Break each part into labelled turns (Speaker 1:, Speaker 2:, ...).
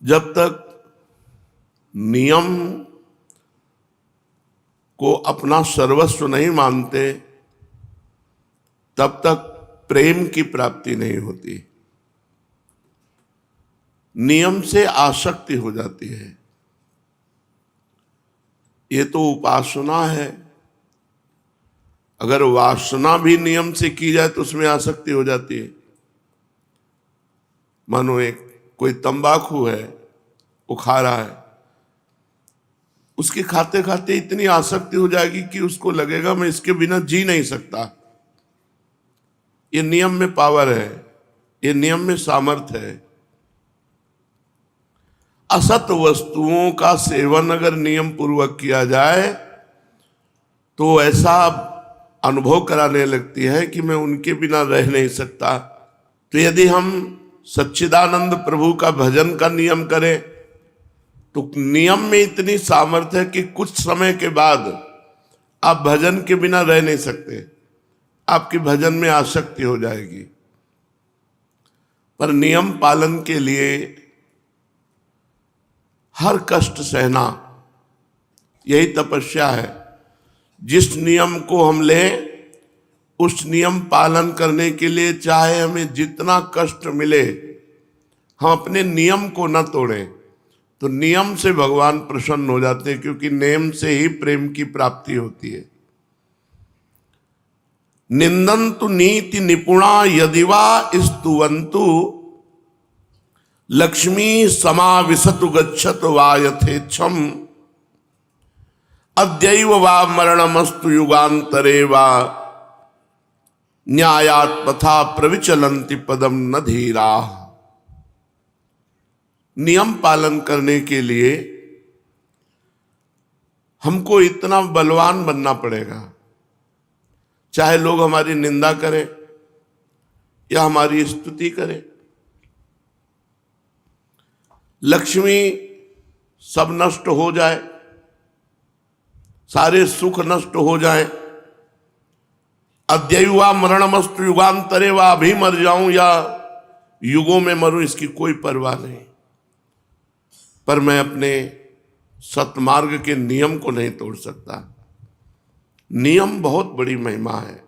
Speaker 1: जब तक नियम को अपना सर्वस्व नहीं मानते तब तक प्रेम की प्राप्ति नहीं होती। नियम से आसक्ति हो जाती है। ये तो उपासना है। अगर वासना भी नियम से की जाए तो उसमें आसक्ति हो जाती है। मानो एक कोई तंबाकू है, वो खा रहा है, उसके खाते खाते इतनी आसक्ति हो जाएगी कि उसको लगेगा मैं इसके बिना जी नहीं सकता। ये नियम में पावर है, ये नियम में सामर्थ्य है। असत वस्तुओं का सेवन अगर नियम पूर्वक किया जाए तो ऐसा अनुभव कराने लगती है कि मैं उनके बिना रह नहीं सकता। तो यदि हम सच्चिदानंद प्रभु का भजन का नियम करें तो नियम में इतनी सामर्थ्य है कि कुछ समय के बाद आप भजन के बिना रह नहीं सकते, आपकी भजन में आसक्ति हो जाएगी। पर नियम पालन के लिए हर कष्ट सहना, यही तपस्या है। जिस नियम को हम लें उस नियम पालन करने के लिए चाहे हमें जितना कष्ट मिले, हम अपने नियम को न तोड़ें। तो नियम से भगवान प्रसन्न हो जाते हैं, क्योंकि नियम से ही प्रेम की प्राप्ति होती है। निंदन्तु नीति निपुणा यदिवा स्तुवन्तु लक्ष्मी समाविशतु गच्छतु वा यथेच्छम अद्यैव वा मरणमस्तु युगांतरे वा न्यायात् पथा प्रविचलन्ति पदम न धीरा। नियम पालन करने के लिए हमको इतना बलवान बनना पड़ेगा, चाहे लोग हमारी निंदा करें या हमारी स्तुति करें। लक्ष्मी सब नष्ट हो जाए, सारे सुख नष्ट हो जाए, अद्यैवा मरणमस्तु युगांतरे वा, अभी मर जाऊं या युगों में मरूं, इसकी कोई परवाह नहीं। पर मैं अपने सतमार्ग के नियम को नहीं तोड़ सकता। नियम बहुत बड़ी महिमा है।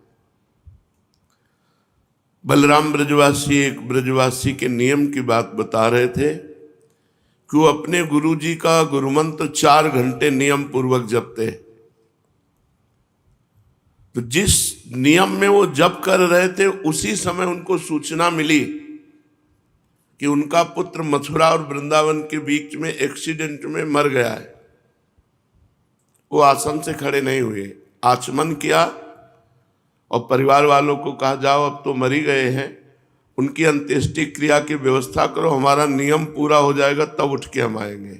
Speaker 1: बलराम ब्रजवासी एक ब्रजवासी के नियम की बात बता रहे थे कि वो अपने गुरुजी का गुरुमंत्र 4 घंटे नियम पूर्वक जपते। तो जिस नियम में वो जप कर रहे थे उसी समय उनको सूचना मिली कि उनका पुत्र मथुरा और वृंदावन के बीच में एक्सीडेंट में मर गया है। वो आसन से खड़े नहीं हुए, आचमन किया और परिवार वालों को कहा जाओ अब तो मर ही गए हैं, उनकी अंत्येष्टि क्रिया की व्यवस्था करो, हमारा नियम पूरा हो जाएगा तब उठ के हम आएंगे।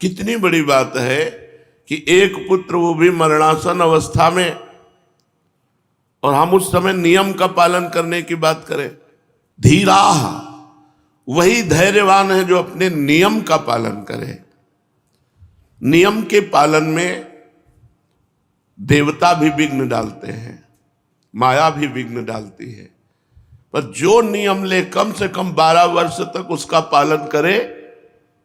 Speaker 1: कितनी बड़ी बात है कि एक पुत्र, वो भी मरणासन अवस्था में, और हम उस समय नियम का पालन करने की बात करें। धीरा वही धैर्यवान है जो अपने नियम का पालन करे। नियम के पालन में देवता भी विघ्न डालते हैं, माया भी विघ्न डालती है, पर जो नियम ले कम से कम 12 वर्ष तक उसका पालन करे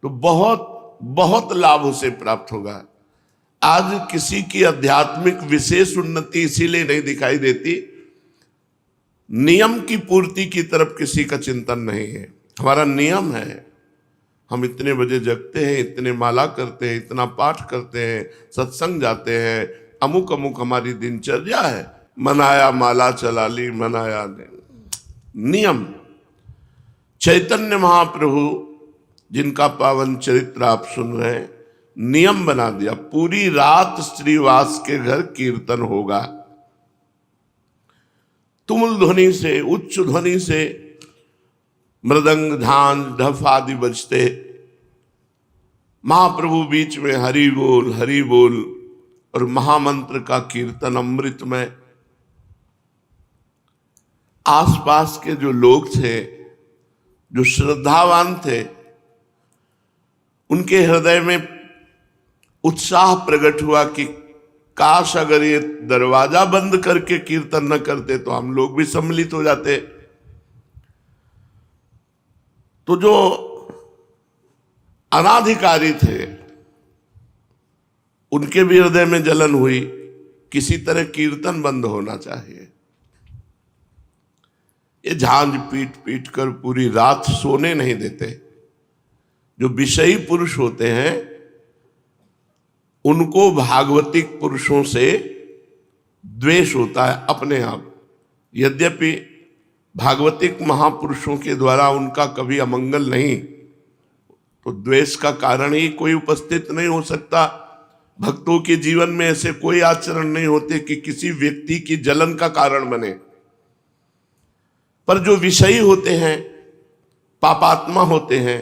Speaker 1: तो बहुत बहुत लाभ उसे प्राप्त होगा। आज किसी की आध्यात्मिक विशेष उन्नति इसीलिए नहीं दिखाई देती, नियम की पूर्ति की तरफ किसी का चिंतन नहीं है। हमारा नियम है, हम इतने बजे जगते हैं, इतने माला करते हैं, इतना पाठ करते हैं, सत्संग जाते हैं, अमुक अमुक हमारी दिनचर्या है। मनाया माला चला ली, मनाया नियम। चैतन्य महाप्रभु जिनका पावन चरित्र आप सुन रहे हैं, नियम बना दिया, पूरी रात श्रीवास के घर कीर्तन होगा। तुमुल ध्वनि से, उच्च ध्वनि से मृदंग, झांझ, ढफ आदि बजते, महाप्रभु बीच में हरि बोल और महामंत्र का कीर्तन अमृत में। आसपास के जो लोग थे, जो श्रद्धावान थे, उनके हृदय में उत्साह प्रकट हुआ कि काश अगर ये दरवाजा बंद करके कीर्तन न करते तो हम लोग भी सम्मिलित हो जाते। तो जो अनाधिकारी थे उनके भी हृदय में जलन हुई, किसी तरह कीर्तन बंद होना चाहिए। ये झांझ पीट पीट कर पूरी रात सोने नहीं देते। जो विषयी पुरुष होते हैं उनको भागवतिक पुरुषों से द्वेष होता है अपने आप। यद्यपि भागवतिक महापुरुषों के द्वारा उनका कभी अमंगल नहीं, तो द्वेष का कारण ही कोई उपस्थित नहीं हो सकता। भक्तों के जीवन में ऐसे कोई आचरण नहीं होते कि किसी व्यक्ति की जलन का कारण बने। पर जो विषयी होते हैं, पापात्मा होते हैं,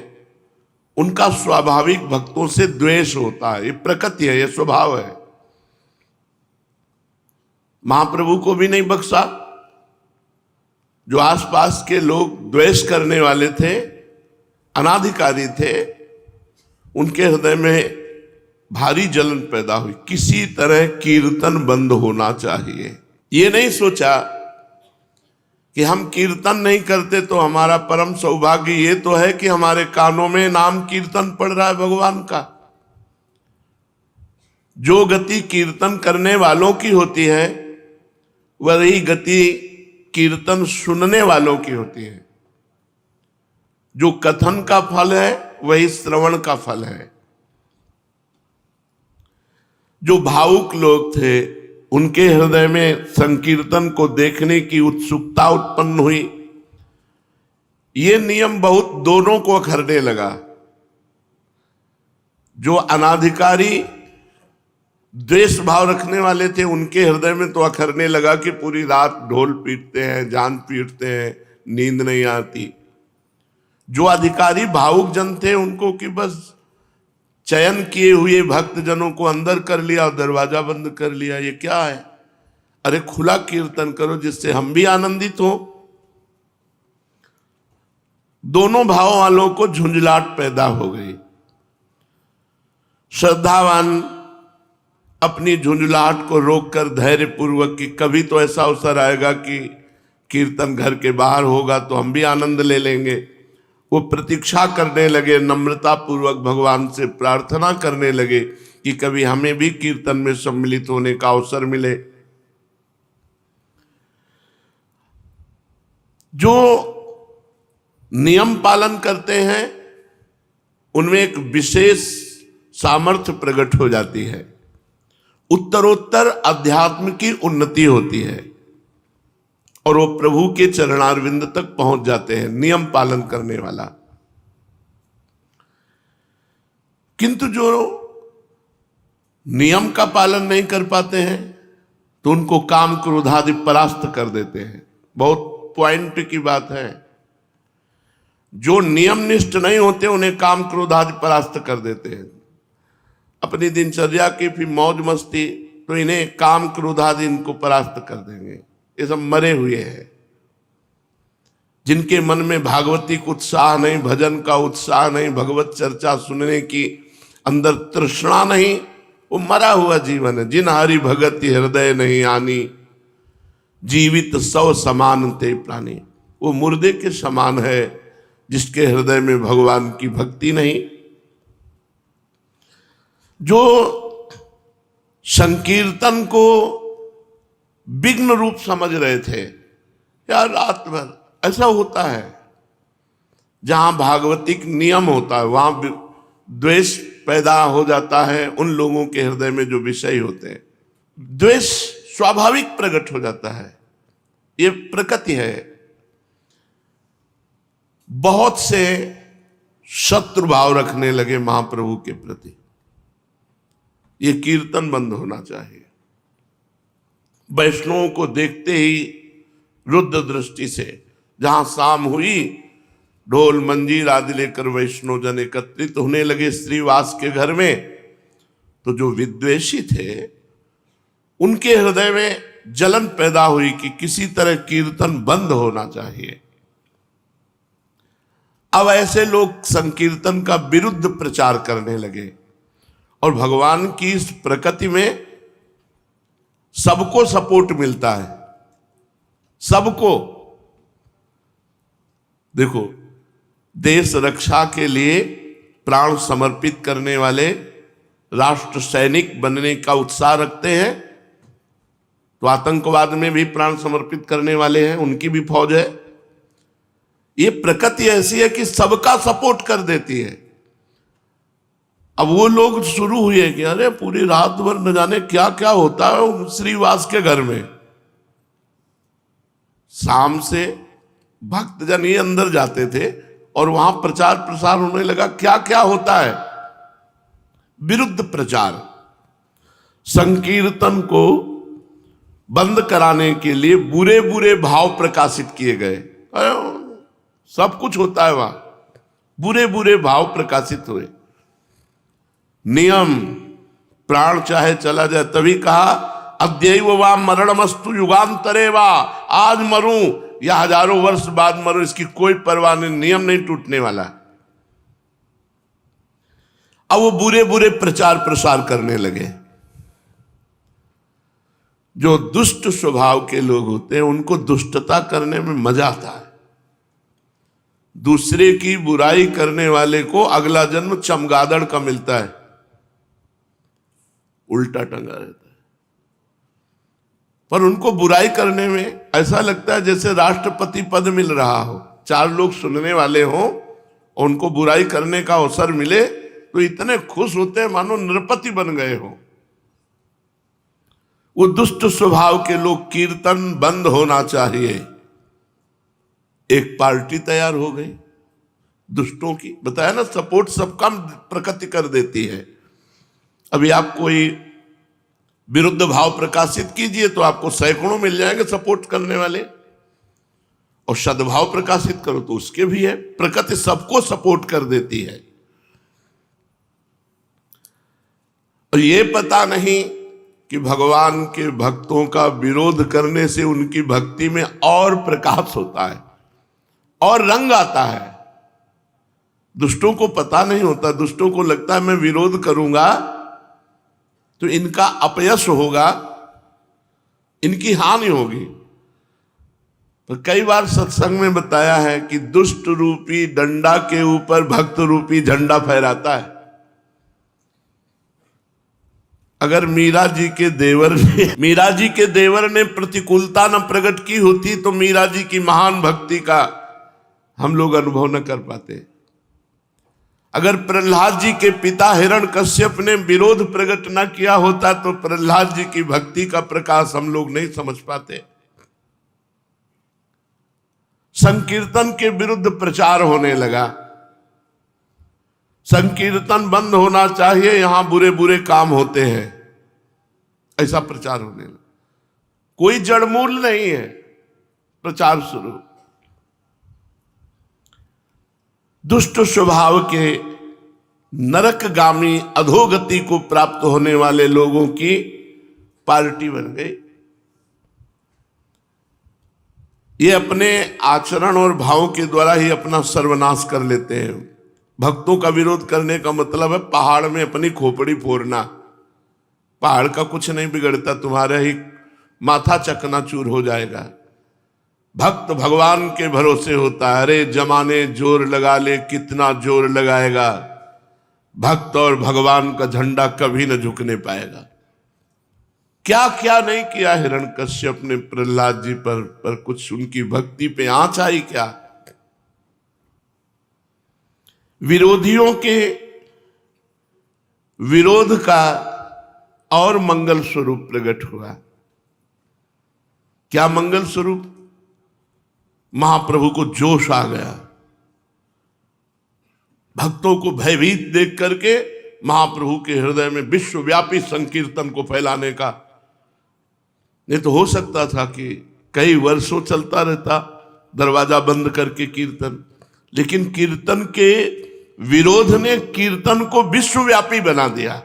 Speaker 1: उनका स्वाभाविक भक्तों से द्वेष होता है। ये प्रकृति है, ये स्वभाव है। महाप्रभु को भी नहीं बख्शा। जो आसपास के लोग द्वेष करने वाले थे, अनाधिकारी थे, उनके हृदय में भारी जलन पैदा हुई। किसी तरह कीर्तन बंद होना चाहिए। ये नहीं सोचा कि हम कीर्तन नहीं करते तो हमारा परम सौभाग्य ये तो है कि हमारे कानों में नाम कीर्तन पड़ रहा है भगवान का। जो गति कीर्तन करने वालों की होती है वही गति कीर्तन सुनने वालों की होती है। जो कथन का फल है वही श्रवण का फल है। जो भावुक लोग थे उनके हृदय में संकीर्तन को देखने की उत्सुकता उत्पन्न हुई। ये नियम बहुत दोनों को अखरने लगा। जो अनाधिकारी द्वेष भाव रखने वाले थे उनके हृदय में तो अखरने लगा कि पूरी रात ढोल पीटते हैं, जान पीटते हैं, नींद नहीं आती। जो अधिकारी भावुक जन थे उनको कि बस चयन किए हुए भक्त जनों को अंदर कर लिया और दरवाजा बंद कर लिया। ये क्या है? अरे खुला कीर्तन करो जिससे हम भी आनंदित हो। दोनों भाव वालों को झुंझलाहट पैदा हो गई। श्रद्धावान अपनी झुंझलाहट को रोककर धैर्य पूर्वक कि कभी तो ऐसा अवसर आएगा कि कीर्तन घर के बाहर होगा तो हम भी आनंद ले लेंगे, वो प्रतीक्षा करने लगे। नम्रता पूर्वक भगवान से प्रार्थना करने लगे कि कभी हमें भी कीर्तन में सम्मिलित होने का अवसर मिले। जो नियम पालन करते हैं उनमें एक विशेष सामर्थ्य प्रकट हो जाती है। उत्तरोत्तर अध्यात्म की उन्नति होती है और वो प्रभु के चरणारविंद तक पहुंच जाते हैं, नियम पालन करने वाला। किंतु जो नियम का पालन नहीं कर पाते हैं तो उनको काम क्रोध आदि परास्त कर देते हैं। बहुत पॉइंट की बात है। जो नियमनिष्ठ नहीं होते उन्हें काम क्रोध आदि परास्त कर देते हैं। अपनी दिनचर्या की फिर मौज मस्ती, तो इन्हें काम क्रोध आदि इनको परास्त कर देंगे। ये सब मरे हुए हैं। जिनके मन में भागवतिक उत्साह नहीं, भजन का उत्साह नहीं, भगवत चर्चा सुनने की अंदर तृष्णा नहीं, वो मरा हुआ जीवन है। जिन हरि भगति हृदय नहीं आनी, जीवित सौ समान ते प्राणी। वो मुर्दे के समान है जिसके हृदय में भगवान की भक्ति नहीं। जो संकीर्तन को विघ्न रूप समझ रहे थे, यार रात भर ऐसा होता है। जहां भागवतिक नियम होता है वहां द्वेष पैदा हो जाता है उन लोगों के हृदय में जो विषय होते हैं। द्वेष स्वाभाविक प्रकट हो जाता है, ये प्रकृति है। बहुत से शत्रु भाव रखने लगे महाप्रभु के प्रति। ये कीर्तन बंद होना चाहिए। वैष्णवों को देखते ही रुद्र दृष्टि से जहां शाम हुई, ढोल मंजीर आदि लेकर वैष्णव जन एकत्रित होने लगे श्रीवास के घर में, तो जो विद्वेषी थे उनके हृदय में जलन पैदा हुई कि किसी तरह कीर्तन बंद होना चाहिए। अब ऐसे लोग संकीर्तन का विरुद्ध प्रचार करने लगे और भगवान की इस प्रकृति में सबको सपोर्ट मिलता है, सबको। देखो, देश रक्षा के लिए प्राण समर्पित करने वाले, राष्ट्र सैनिक बनने का उत्साह रखते हैं, तो आतंकवाद में भी प्राण समर्पित करने वाले हैं, उनकी भी फौज है। ये प्रकृति ऐसी है कि सबका सपोर्ट कर देती है। अब वो लोग शुरू हुए कि अरे पूरी रात भर न जाने क्या क्या होता है श्रीवास के घर में। शाम से भक्तजन ही अंदर जाते थे और वहां प्रचार प्रसार होने लगा, क्या क्या होता है, विरुद्ध प्रचार। संकीर्तन को बंद कराने के लिए बुरे बुरे भाव प्रकाशित किए गए। सब कुछ होता है वहां, बुरे बुरे भाव प्रकाशित हुए। नियम, प्राण चाहे चला जाए, तभी कहा अद्यैव वा मरणमस्तु युगांतरे वा, आज मरूं या हजारों वर्ष बाद मरूं, इसकी कोई परवाह नहीं, नियम नहीं टूटने वाला। अब वो बुरे बुरे प्रचार प्रसार करने लगे। जो दुष्ट स्वभाव के लोग होते हैं उनको दुष्टता करने में मजा आता है। दूसरे की बुराई करने वाले को अगला जन्म चमगादड़ का मिलता है, उल्टा टंगा रहता है। पर उनको बुराई करने में ऐसा लगता है जैसे राष्ट्रपति पद मिल रहा हो, चार लोग सुनने वाले हो, उनको बुराई करने का अवसर मिले तो इतने खुश होते हैं मानो नृपति बन गए हो। वो दुष्ट स्वभाव के लोग, कीर्तन बंद होना चाहिए। एक पार्टी तैयार हो गई दुष्टों की, बताया ना, सपोर्ट सबका प्रकृति कर देती है। अभी आप कोई विरुद्ध भाव प्रकाशित कीजिए तो आपको सैकड़ों मिल जाएंगे सपोर्ट करने वाले, और सद्भाव प्रकाशित करो तो उसके भी है। प्रकृति सबको सपोर्ट कर देती है। और ये पता नहीं कि भगवान के भक्तों का विरोध करने से उनकी भक्ति में और प्रकाश होता है और रंग आता है। दुष्टों को पता नहीं होता, दुष्टों को लगता है मैं विरोध करूंगा तो इनका अपयश होगा, इनकी हानि होगी। पर कई बार सत्संग में बताया है कि दुष्ट रूपी डंडा के ऊपर भक्त रूपी झंडा फहराता है। अगर मीरा जी के देवर ने प्रतिकूलता न प्रकट की होती तो मीरा जी की महान भक्ति का हम लोग अनुभव न कर पाते। अगर प्रहलाद जी के पिता हिरण्यकश्यप ने विरोध प्रकट न किया होता तो प्रहलाद जी की भक्ति का प्रकाश हम लोग नहीं समझ पाते। संकीर्तन के विरुद्ध प्रचार होने लगा, संकीर्तन बंद होना चाहिए, यहां बुरे बुरे काम होते हैं, ऐसा प्रचार होने लगा। कोई जड़मूल नहीं है, प्रचार शुरू। दुष्ट स्वभाव के नरकगामी अधोगति को प्राप्त होने वाले लोगों की पार्टी बन गई। ये अपने आचरण और भावों के द्वारा ही अपना सर्वनाश कर लेते हैं। भक्तों का विरोध करने का मतलब है पहाड़ में अपनी खोपड़ी फोड़ना। पहाड़ का कुछ नहीं बिगड़ता, तुम्हारा ही माथा चकनाचूर हो जाएगा। भक्त भगवान के भरोसे होता है। अरे जमाने जोर लगा ले, कितना जोर लगाएगा, भक्त और भगवान का झंडा कभी न झुकने पाएगा। क्या क्या नहीं किया हिरण्यकश्यप ने प्रहलाद जी पर कुछ उनकी भक्ति पे आंच आई क्या? विरोधियों के विरोध का और मंगल स्वरूप प्रकट हुआ। क्या मंगल स्वरूप? महाप्रभु को जोश आ गया। भक्तों को भयभीत देख करके महाप्रभु के हृदय में विश्वव्यापी संकीर्तन को फैलाने का, नहीं तो हो सकता था कि कई वर्षों चलता रहता दरवाजा बंद करके कीर्तन, लेकिन कीर्तन के विरोध ने कीर्तन को विश्वव्यापी बना दिया।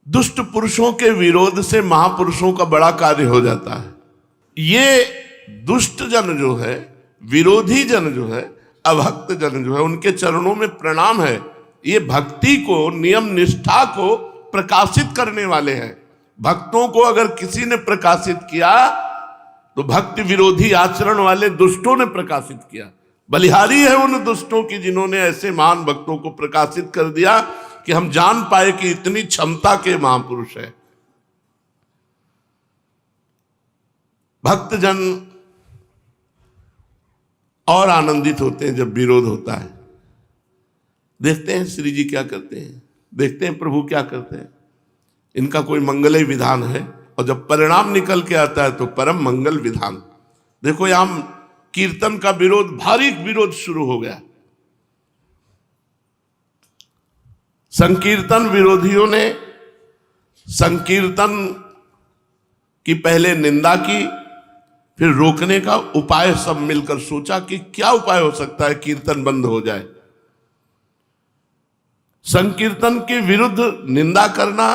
Speaker 1: दुष्ट पुरुषों के विरोध से महापुरुषों का बड़ा कार्य हो जाता है। ये दुष्ट जन जो है, विरोधी जन जो है, अभक्त जन जो है, उनके चरणों में प्रणाम है। ये भक्ति को, नियम निष्ठा को प्रकाशित करने वाले हैं। भक्तों को अगर किसी ने प्रकाशित किया तो भक्ति विरोधी आचरण वाले दुष्टों ने प्रकाशित किया। बलिहारी है उन दुष्टों की जिन्होंने ऐसे महान भक्तों को प्रकाशित कर दिया कि हम जान पाए कि इतनी क्षमता के महापुरुष है। भक्तजन और आनंदित होते हैं जब विरोध होता है। देखते हैं श्री जी क्या करते हैं, देखते हैं प्रभु क्या करते हैं। इनका कोई मंगलय विधान है और जब परिणाम निकल के आता है तो परम मंगल विधान। देखो यहां कीर्तन का विरोध, भारी विरोध शुरू हो गया। संकीर्तन विरोधियों ने संकीर्तन की पहले निंदा की, फिर रोकने का उपाय सब मिलकर सोचा कि क्या उपाय हो सकता है कीर्तन बंद हो जाए। संकीर्तन के विरुद्ध निंदा करना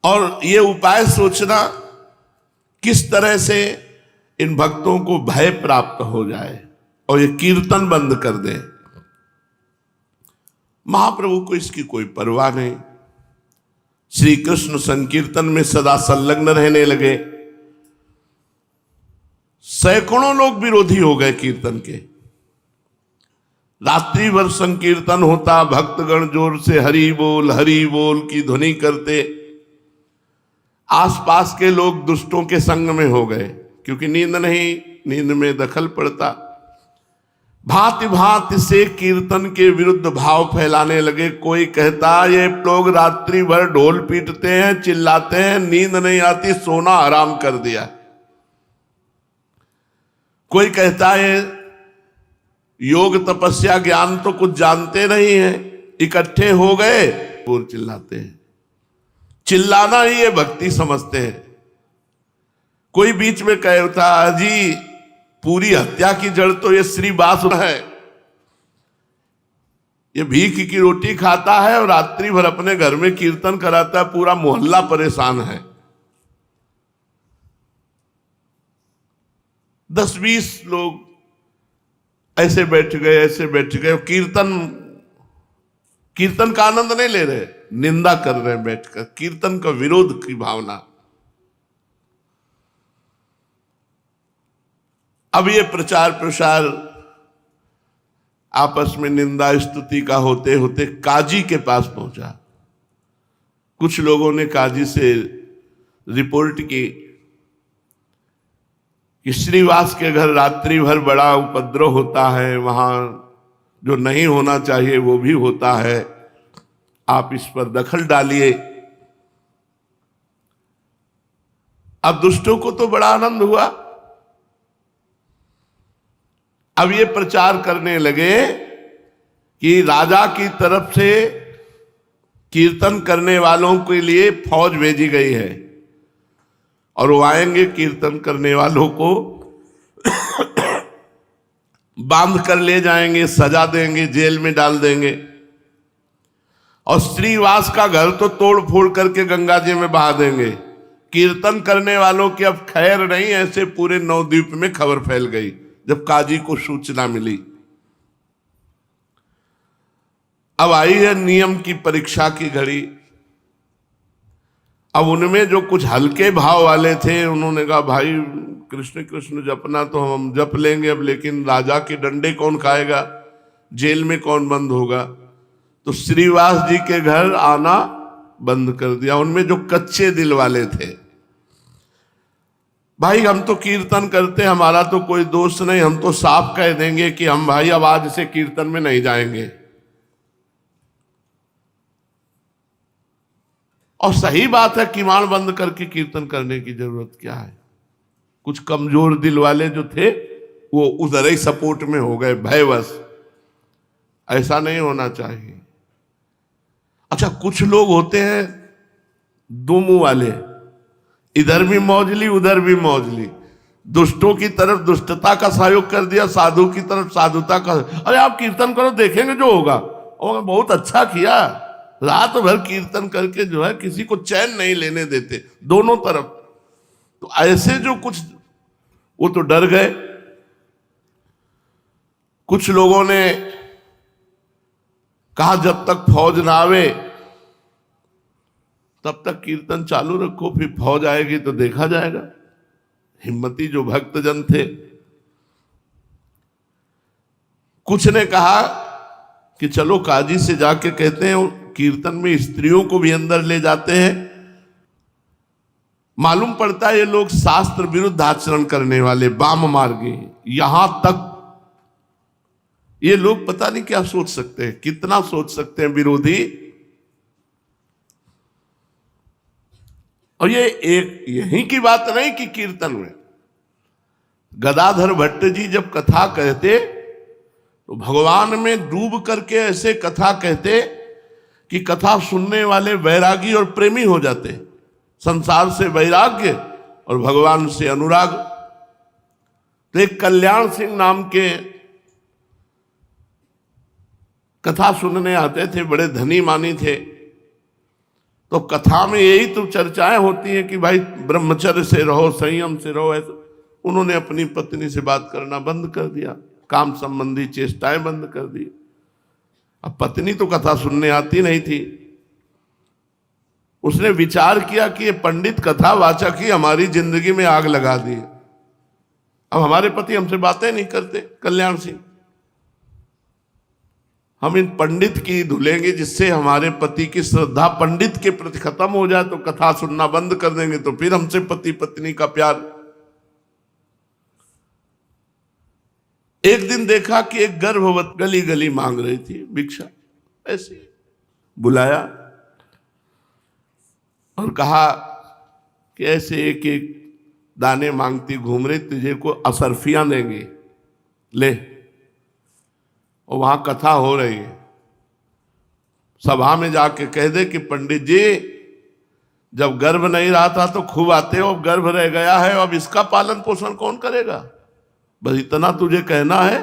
Speaker 1: और ये उपाय सोचना किस तरह से इन भक्तों को भय प्राप्त हो जाए और ये कीर्तन बंद कर दे। महाप्रभु को इसकी कोई परवाह नहीं। श्री कृष्ण संकीर्तन में सदा संलग्न रहने लगे। सैकड़ों लोग विरोधी हो गए कीर्तन के। रात्रि भर संकीर्तन होता, भक्तगण जोर से हरि बोल की ध्वनि करते। आसपास के लोग दुष्टों के संग में हो गए, क्योंकि नींद नहीं, नींद में दखल पड़ता। भांति भांति से कीर्तन के विरुद्ध भाव फैलाने लगे। कोई कहता ये लोग रात्रि भर ढोल पीटते हैं, चिल्लाते हैं, नींद नहीं आती, सोना हराम कर दिया। कोई कहता है योग तपस्या ज्ञान तो कुछ जानते नहीं है, इकट्ठे हो गए और चिल्लाते हैं। चिल्लाना ही ये भक्ति समझते हैं। कोई बीच में कहता जी पूरी हत्या की जड़ तो ये श्रीवास है, ये भीख की रोटी खाता है और रात्रि भर अपने घर में कीर्तन कराता है, पूरा मोहल्ला परेशान है। 10-20 लोग ऐसे बैठ गए, कीर्तन का आनंद नहीं ले रहे, निंदा कर रहे हैं बैठकर, कीर्तन का विरोध की भावना। अब ये प्रचार प्रसार आपस में निंदा स्तुति का होते होते काजी के पास पहुंचा। कुछ लोगों ने काजी से रिपोर्ट की कि श्रीवास के घर रात्रि भर बड़ा उपद्रव होता है, वहां जो नहीं होना चाहिए वो भी होता है, आप इस पर दखल डालिए। अब दुष्टों को तो बड़ा आनंद हुआ। अब ये प्रचार करने लगे कि राजा की तरफ से कीर्तन करने वालों के लिए फौज भेजी गई है और वो आएंगे, कीर्तन करने वालों को बांध कर ले जाएंगे, सजा देंगे, जेल में डाल देंगे और श्रीवास का घर तो तोड़ फोड़ करके गंगा जी में बहा देंगे। कीर्तन करने वालों की अब खैर नहीं। ऐसे पूरे नवद्वीप में खबर फैल गई जब काजी को सूचना मिली। अब आई है नियम की परीक्षा की घड़ी। अब उनमें जो कुछ हल्के भाव वाले थे उन्होंने कहा भाई कृष्ण कृष्ण जपना तो हम जप लेंगे अब, लेकिन राजा के डंडे कौन खाएगा, जेल में कौन बंद होगा। तो श्रीवास जी के घर आना बंद कर दिया। उनमें जो कच्चे दिल वाले थे, भाई हम तो कीर्तन करते, हमारा तो कोई दोष नहीं, हम तो साफ कह देंगे कि हम भाई अब आज से कीर्तन में नहीं जाएंगे। और सही बात है, किवाड़ बंद करके कीर्तन करने की जरूरत क्या है। कुछ कमजोर दिल वाले जो थे वो उधर ही सपोर्ट में हो गए भयवश। ऐसा नहीं होना चाहिए। अच्छा, कुछ लोग होते हैं दो मुंह वाले, इधर भी मौजली उधर भी मौजली। दुष्टों की तरफ दुष्टता का सहयोग कर दिया, साधु की तरफ साधुता का। अरे आप कीर्तन करो, देखेंगे जो होगा। और बहुत अच्छा किया, रात भर कीर्तन करके जो है किसी को चैन नहीं लेने देते, दोनों तरफ। तो ऐसे जो कुछ वो तो डर गए। कुछ लोगों ने कहा जब तक फौज ना आवे तब तक कीर्तन चालू रखो, फिर फौज आएगी तो देखा जाएगा। हिम्मती जो भक्तजन थे। कुछ ने कहा कि चलो काजी से जाके कहते हैं, कीर्तन में स्त्रियों को भी अंदर ले जाते हैं। मालूम पड़ता है ये लोग शास्त्र विरुद्ध आचरण करने वाले वाम मार्गी, यहां तक ये लोग पता नहीं क्या सोच सकते हैं, कितना सोच सकते हैं विरोधी। और ये एक यहीं की बात नहीं कि कीर्तन में गदाधर भट्ट जी जब कथा कहते तो भगवान में डूब करके ऐसे कथा कहते कि कथा सुनने वाले वैरागी और प्रेमी हो जाते, संसार से वैराग्य और भगवान से अनुराग। तो एक कल्याण सिंह नाम के कथा सुनने आते थे, बड़े धनी मानी थे। तो कथा में यही तो चर्चाएं होती हैं कि भाई ब्रह्मचर्य से रहो, संयम से रहो। ऐसा उन्होंने अपनी पत्नी से बात करना बंद कर दिया, काम संबंधी चेष्टाएं बंद कर दी। अब पत्नी तो कथा सुनने आती नहीं थी। उसने विचार किया कि ये पंडित कथावाचक ही हमारी जिंदगी में आग लगा दी। अब हमारे पति हमसे बातें नहीं करते, कल्याण सिंह, हम इन पंडित की धुलेंगे जिससे हमारे पति की श्रद्धा पंडित के प्रति खत्म हो जाए। तो कथा सुनना बंद कर देंगे तो फिर हमसे पति पत्नी का प्यार। एक दिन देखा कि एक गर्भवत गली गली मांग रही थी भिक्षा, ऐसे बुलाया और कहा कि ऐसे एक एक दाने मांगती घूम रही, तुझे को असरफियां देंगे, ले। और वहां कथा हो रही है, सभा में जाके कह दे कि पंडित जी जब गर्भ नहीं रहा था तो खूब आते हो, अब गर्भ रह गया है, अब इसका पालन पोषण कौन करेगा। बस इतना तुझे कहना है,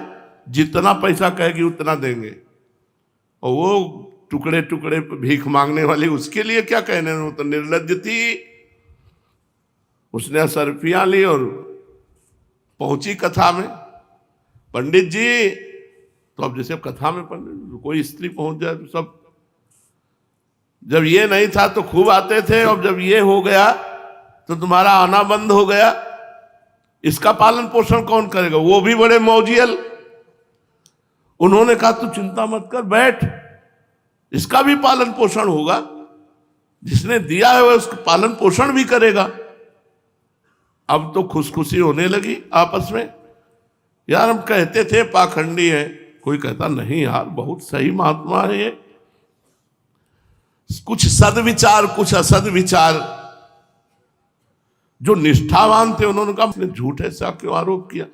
Speaker 1: जितना पैसा कहेगी उतना देंगे। और वो टुकड़े टुकड़े भीख मांगने वाली, उसके लिए क्या कहने, वो तो निर्लज्ज थी। उसने असरफियां ली और पहुंची कथा में। पंडित जी, तो अब जैसे कथा में पंडित कोई स्त्री पहुंच जाए तो सब, जब ये नहीं था तो खूब आते थे, अब जब ये हो गया तो तुम्हारा आना बंद हो गया, इसका पालन पोषण कौन करेगा। वो भी बड़े मौजियल। उन्होंने कहा तू चिंता मत कर, बैठ, इसका भी पालन पोषण होगा, जिसने दिया है वह उसका पालन पोषण भी करेगा। अब तो खुशखुशी होने लगी आपस में। यार हम कहते थे पाखंडी है, कोई कहता नहीं यार बहुत सही महात्मा है ये। कुछ सदविचार कुछ असद विचार, जो निष्ठावान थे उन्होंने कहा आपने झूठ ऐसा क्यों आरोप किया।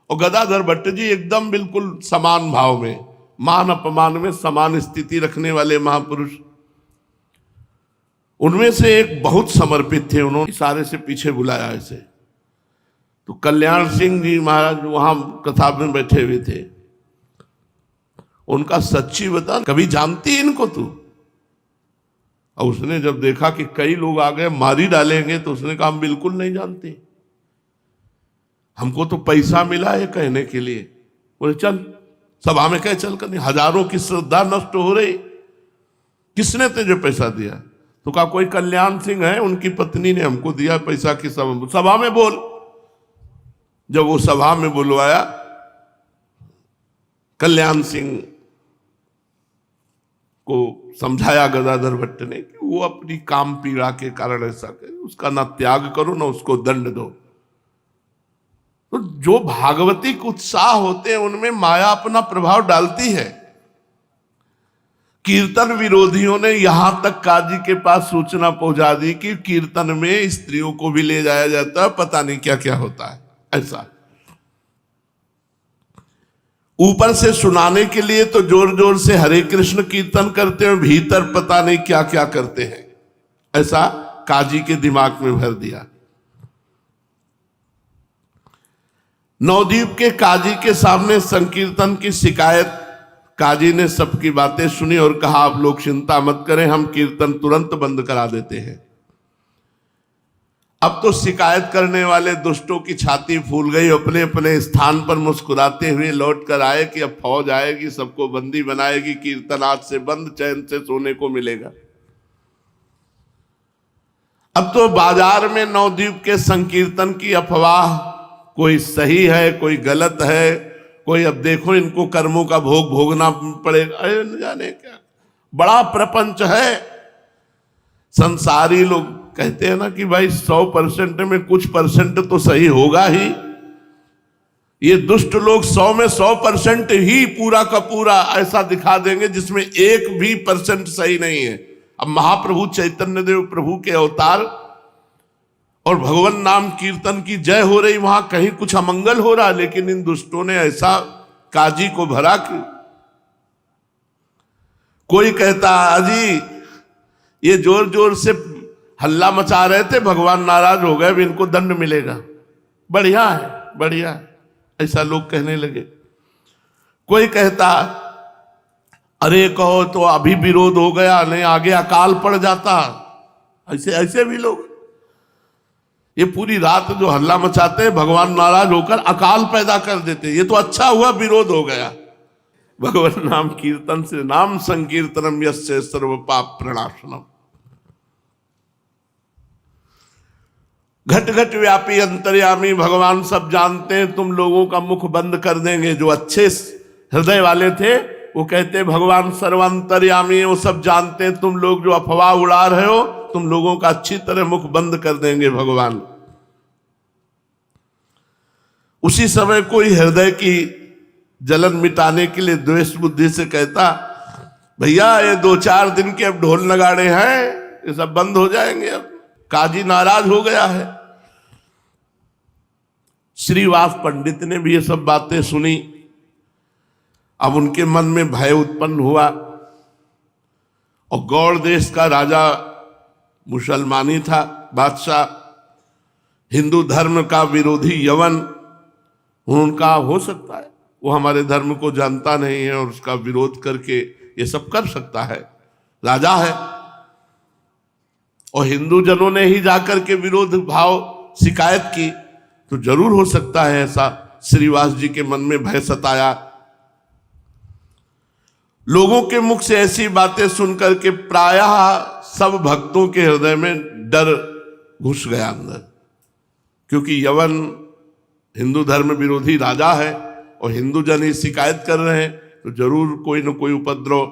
Speaker 1: और गदाधर भट्ट जी एकदम बिल्कुल समान भाव में, मान अपमान में समान स्थिति रखने वाले महापुरुष। उनमें से एक बहुत समर्पित थे, उन्होंने इशारे से पीछे बुलाया ऐसे। तो कल्याण सिंह जी महाराज वहां कथा में बैठे हुए थे। उनका सच्ची बता, कभी जानती इनको तू। और उसने जब देखा कि कई लोग आ गए मारी डालेंगे, तो उसने कहा हम बिल्कुल नहीं जानते, हमको तो पैसा मिला है कहने के लिए। बोले चल, सभा में कहे चल कर, हजारों की श्रद्धा नष्ट हो रही, किसने तुझे पैसा दिया। तो कहा कोई कल्याण सिंह है, उनकी पत्नी ने हमको दिया पैसा की सभा में बोल। जब वो सभा में बुलवाया, कल्याण सिंह को समझाया गदाधर भट्ट ने कि वो अपनी काम पीड़ा के कारण ऐसा करे, उसका ना त्याग करो ना उसको दंड दो। तो जो भागवतिक उत्साह होते हैं उनमें माया अपना प्रभाव डालती है। कीर्तन विरोधियों ने यहां तक काजी के पास सूचना पहुंचा दी कि कीर्तन में स्त्रियों को भी ले जाया जाता है, पता नहीं क्या क्या होता है। ऐसा ऊपर से सुनाने के लिए तो जोर जोर से हरे कृष्ण कीर्तन करते हैं, भीतर पता नहीं क्या क्या करते हैं। ऐसा काजी के दिमाग में भर दिया। नवद्वीप के काजी के सामने संकीर्तन की शिकायत, काजी ने सबकी बातें सुनी और कहा आप लोग चिंता मत करें, हम कीर्तन तुरंत बंद करा देते हैं। अब तो शिकायत करने वाले दुष्टों की छाती फूल गई, अपने अपने स्थान पर मुस्कुराते हुए लौट कर आए कि अब फौज आएगी, सबको बंदी बनाएगी, कीर्तन आज से बंद, चैन से सोने को मिलेगा। अब तो बाजार में नवद्वीप के संकीर्तन की अफवाह, कोई सही है कोई गलत है, कोई अब देखो इनको कर्मों का भोग भोगना पड़ेगा, अरे न जाने क्या बड़ा प्रपंच है। संसारी लोग कहते हैं ना कि भाई 100% में कुछ परसेंट तो सही होगा ही। ये दुष्ट लोग 100 में 100% ही पूरा का पूरा ऐसा दिखा देंगे जिसमें 1% सही नहीं है। अब महाप्रभु चैतन्य देव प्रभु के अवतार और भगवान नाम कीर्तन की जय हो रही, वहां कहीं कुछ अमंगल हो रहा, लेकिन इन दुष्टों ने ऐसा काजी को भरा कि कोई कहता अजी ये जोर जोर से हल्ला मचा रहे थे, भगवान नाराज हो गए, अब इनको दंड मिलेगा। बढ़िया है बढ़िया है, ऐसा लोग कहने लगे। कोई कहता अरे कहो तो अभी विरोध हो गया, नहीं आगे अकाल पड़ जाता। ऐसे ऐसे भी लोग ये पूरी रात जो हल्ला मचाते हैं, भगवान नाराज होकर अकाल पैदा कर देते। ये तो अच्छा हुआ विरोध हो गया। भगवान नाम कीर्तन से, नाम संकीर्तनम यस्य सर्व पाप प्रणाशनम। घट घट व्यापी अंतर्यामी, भगवान सब जानते हैं, तुम लोगों का मुख बंद कर देंगे। जो अच्छे हृदय वाले थे वो कहते भगवान सर्वांतर्यामी, वो सब जानते हैं, तुम लोग जो अफवाह उड़ा रहे हो, तुम लोगों का अच्छी तरह मुख बंद कर देंगे भगवान। उसी समय कोई हृदय की जलन मिटाने के लिए द्वेष बुद्धि से कहता भैया ये 2-4 दिन के अब ढोल नगाड़े हैं, ये सब बंद हो जाएंगे, अब काजी नाराज हो गया है। श्रीवास पंडित ने भी ये सब बातें सुनी। अब उनके मन में भय उत्पन्न हुआ, और गौड़ देश का राजा मुसलमानी था, बादशाह, हिंदू धर्म का विरोधी यवन। उनका हो सकता है वो हमारे धर्म को जानता नहीं है और उसका विरोध करके ये सब कर सकता है, राजा है। और हिंदू जनों ने ही जाकर के विरोध भाव शिकायत की, तो जरूर हो सकता है ऐसा। श्रीवास जी के मन में भय सताया। लोगों के मुख से ऐसी बातें सुनकर के प्रायः सब भक्तों के हृदय में डर घुस गया अंदर, क्योंकि यवन हिंदू धर्म विरोधी राजा है और हिंदू जन ही शिकायत कर रहे हैं, तो जरूर कोई न कोई उपद्रव।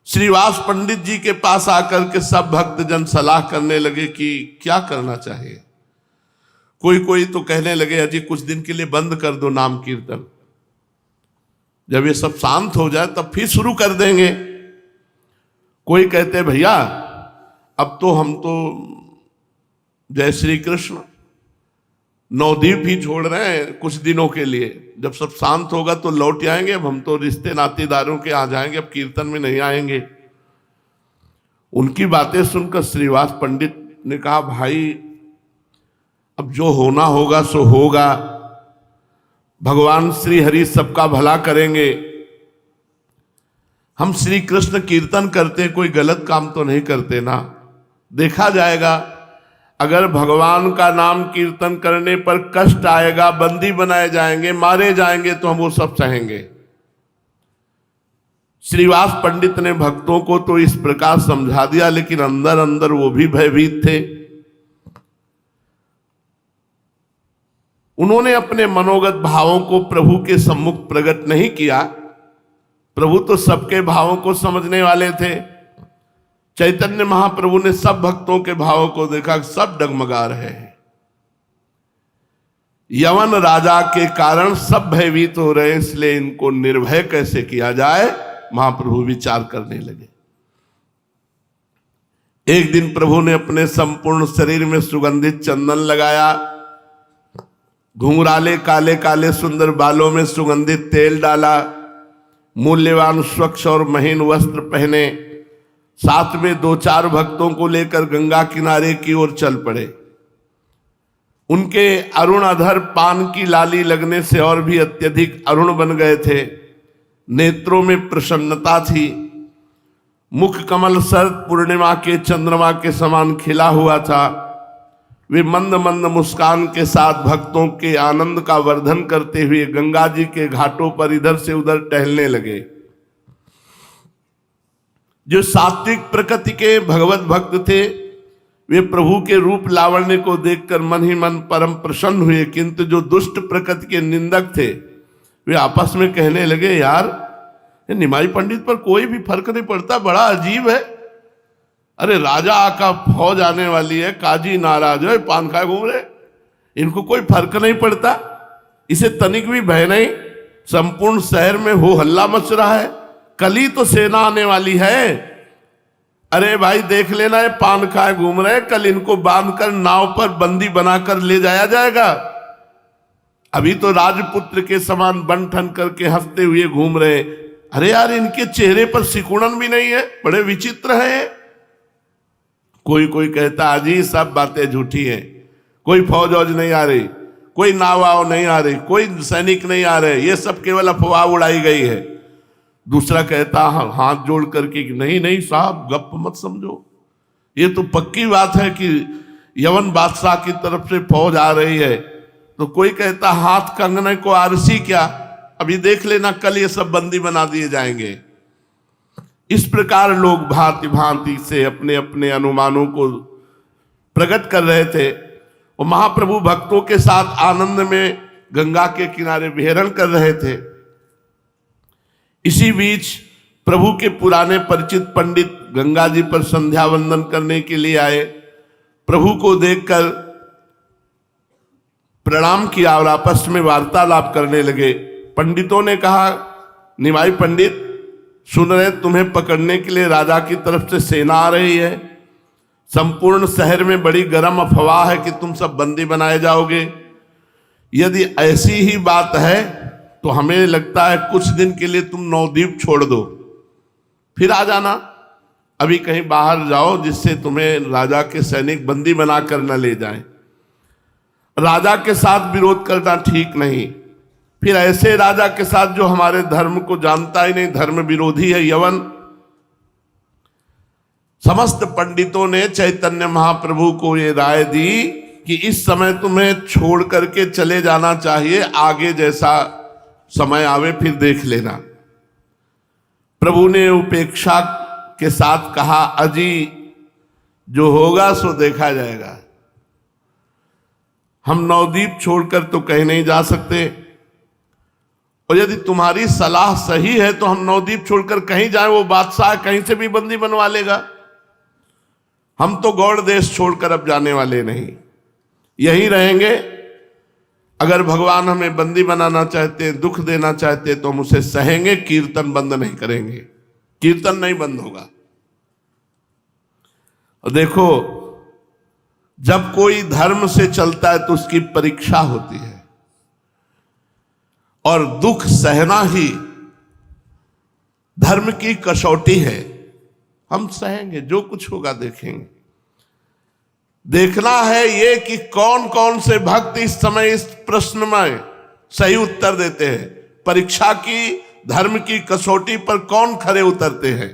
Speaker 1: श्रीवास पंडित जी के पास आकर के सब भक्त जन सलाह करने लगे कि क्या करना चाहिए। कोई कोई तो कहने लगे अजी कुछ दिन के लिए बंद कर दो नाम कीर्तन, जब ये सब शांत हो जाए तब फिर शुरू कर देंगे। कोई कहते भैया अब तो हम तो जय श्री कृष्ण नवद्वीप ही छोड़ रहे हैं कुछ दिनों के लिए, जब सब शांत होगा तो लौट आएंगे। अब हम तो रिश्ते नातेदारों के आ जाएंगे, अब कीर्तन में नहीं आएंगे। उनकी बातें सुनकर श्रीवास पंडित ने कहा भाई अब जो होना होगा सो होगा, भगवान श्री हरि सबका भला करेंगे। हम श्री कृष्ण कीर्तन करते हैं, कोई गलत काम तो नहीं करते ना, देखा जाएगा। अगर भगवान का नाम कीर्तन करने पर कष्ट आएगा, बंदी बनाए जाएंगे, मारे जाएंगे, तो हम वो सब सहेंगे। श्रीवास पंडित ने भक्तों को तो इस प्रकार समझा दिया, लेकिन अंदर अंदर वो भी भयभीत थे। उन्होंने अपने मनोगत भावों को प्रभु के सम्मुख प्रकट नहीं किया। प्रभु तो सबके भावों को समझने वाले थे। चैतन्य महाप्रभु ने सब भक्तों के भावों को देखा, सब डगमगा रहे हैं। यवन राजा के कारण सब भयभीत हो रहे हैं, इसलिए इनको निर्भय कैसे किया जाए, महाप्रभु विचार करने लगे। एक दिन प्रभु ने अपने संपूर्ण शरीर में सुगंधित चंदन लगाया, घुंघराले काले काले सुंदर बालों में सुगंधित तेल डाला, मूल्यवान स्वच्छ और महीन वस्त्र पहने, साथ में 2-4 भक्तों को लेकर गंगा किनारे की ओर चल पड़े। उनके अरुण अधर पान की लाली लगने से और भी अत्यधिक अरुण बन गए थे। नेत्रों में प्रसन्नता थी, मुख कमल शरद पूर्णिमा के चंद्रमा के समान खिला हुआ था। वे मंद मंद मुस्कान के साथ भक्तों के आनंद का वर्धन करते हुए गंगा जी के घाटों पर इधर से उधर टहलने लगे। जो सात्विक प्रकृति के भगवत भक्त थे, वे प्रभु के रूप लावण्य को देखकर मन ही मन परम प्रसन्न हुए, किंतु जो दुष्ट प्रकृति के निंदक थे वे आपस में कहने लगे, यार ये निमाई पंडित पर कोई भी फर्क नहीं पड़ता, बड़ा अजीब है। अरे राजा का फौज आने वाली है, काजी नाराज है, पान खाए घूम रहे, इनको कोई फर्क नहीं पड़ता, इसे तनिक भी भय नहीं। संपूर्ण शहर में हो हल्ला मच रहा है, कल ही तो सेना आने वाली है। अरे भाई देख लेना, है पान खाए घूम रहे, कल इनको बांधकर नाव पर बंदी बनाकर ले जाया जाएगा। अभी तो राजपुत्र के समान बन ठन करके हंसते हुए घूम रहे। अरे यार इनके चेहरे पर सिकुड़न भी नहीं है, बड़े विचित्र है। कोई कोई कहता अजी सब बातें झूठी हैं, कोई फौज वौज नहीं आ रही, कोई नाव वाव नहीं आ रही, कोई सैनिक नहीं आ रहे, ये सब केवल अफवाह उड़ाई गई है। दूसरा कहता हाथ जोड़ करके कि नहीं नहीं साहब गप मत समझो, ये तो पक्की बात है कि यवन बादशाह की तरफ से फौज आ रही है। तो कोई कहता हाथ कंगने को आरसी क्या, अभी देख लेना कल ये सब बंदी बना दिए जाएंगे। इस प्रकार लोग भांति भांति से अपने अपने अनुमानों को प्रकट कर रहे थे और महाप्रभु भक्तों के साथ आनंद में गंगा के किनारे विहरण कर रहे थे। इसी बीच प्रभु के पुराने परिचित पंडित गंगा जी पर संध्या वंदन करने के लिए आए। प्रभु को देखकर प्रणाम किया और आपस में वार्तालाप करने लगे। पंडितों ने कहा, निमाई पंडित सुन रहे तुम्हें पकड़ने के लिए राजा की तरफ से सेना आ रही है, संपूर्ण शहर में बड़ी गर्म अफवाह है कि तुम सब बंदी बनाए जाओगे। यदि ऐसी ही बात है तो हमें लगता है कुछ दिन के लिए तुम नवद्वीप छोड़ दो, फिर आ जाना। अभी कहीं बाहर जाओ जिससे तुम्हें राजा के सैनिक बंदी बनाकर न ले जाएं। राजा के साथ विरोध करना ठीक नहीं, फिर ऐसे राजा के साथ जो हमारे धर्म को जानता ही नहीं, धर्म विरोधी है यवन। समस्त पंडितों ने चैतन्य महाप्रभु को ये राय दी कि इस समय तुम्हें छोड़ करके चले जाना चाहिए, आगे जैसा समय आवे फिर देख लेना। प्रभु ने उपेक्षा के साथ कहा, अजी जो होगा सो देखा जाएगा, हम नवद्वीप छोड़कर तो कहीं नहीं जा सकते, और यदि तुम्हारी सलाह सही है तो हम नवद्वीप छोड़कर कहीं जाएं, वो बादशाह कहीं से भी बंदी बनवा लेगा। हम तो गौड़ देश छोड़कर अब जाने वाले नहीं, यहीं रहेंगे। अगर भगवान हमें बंदी बनाना चाहते, दुख देना चाहते तो हम उसे सहेंगे, कीर्तन बंद नहीं करेंगे, कीर्तन नहीं बंद होगा। और देखो जब कोई धर्म से चलता है तो उसकी परीक्षा होती है, और दुख सहना ही धर्म की कसौटी है। हम सहेंगे, जो कुछ होगा देखेंगे। देखना है ये कि कौन कौन से भक्त इस समय इस प्रश्न में सही उत्तर देते हैं। परीक्षा की, धर्म की कसौटी पर कौन खरे उतरते हैं।